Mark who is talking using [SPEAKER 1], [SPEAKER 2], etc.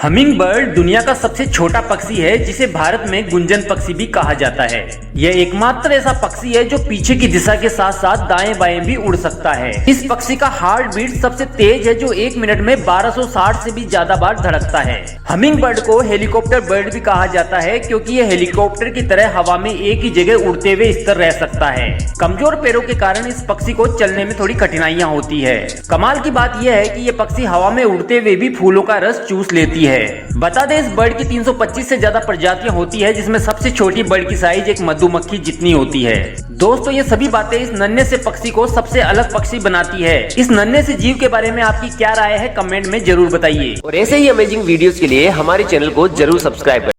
[SPEAKER 1] Humming bird दुनिया का सबसे छोटा पक्षी है जिसे भारत में गुंजन पक्षी भी कहा जाता है। यह एकमात्र ऐसा पक्षी है जो पीछे की दिशा के साथ साथ दाएं बाएं भी उड़ सकता है। इस पक्षी का हार्ट बीट सबसे तेज है जो 1 मिनट में 1260 से भी ज्यादा बार धड़कता है। हमिंग बर्ड को हेलीकॉप्टर बर्ड भी कहा जाता है क्योंकि यह हेलीकॉप्टर की तरह हवा में एक ही जगह उड़ते हुए स्थिर रह सकता है। कमजोर पैरों के कारण इस पक्षी को चलने में थोड़ी कठिनाइयां होती है। कमाल की बात यह है कि यह पक्षी हवा में उड़ते हुए भी फूलों का रस चूस लेती है। बता दें इस बर्ड की 325 से ज्यादा प्रजातियां होती है जिसमें सबसे छोटी बर्ड की साइज एक मधुमक्खी जितनी होती है। दोस्तों ये सभी बातें इस नन्हे से पक्षी को सबसे अलग पक्षी बनाती है। इस नन्हे से जीव के बारे में आपकी क्या राय है कमेंट में जरूर बताइए।
[SPEAKER 2] और ऐसे ही अमेजिंग वीडियोस के लिए हमारे चैनल को जरूर सब्सक्राइब करें।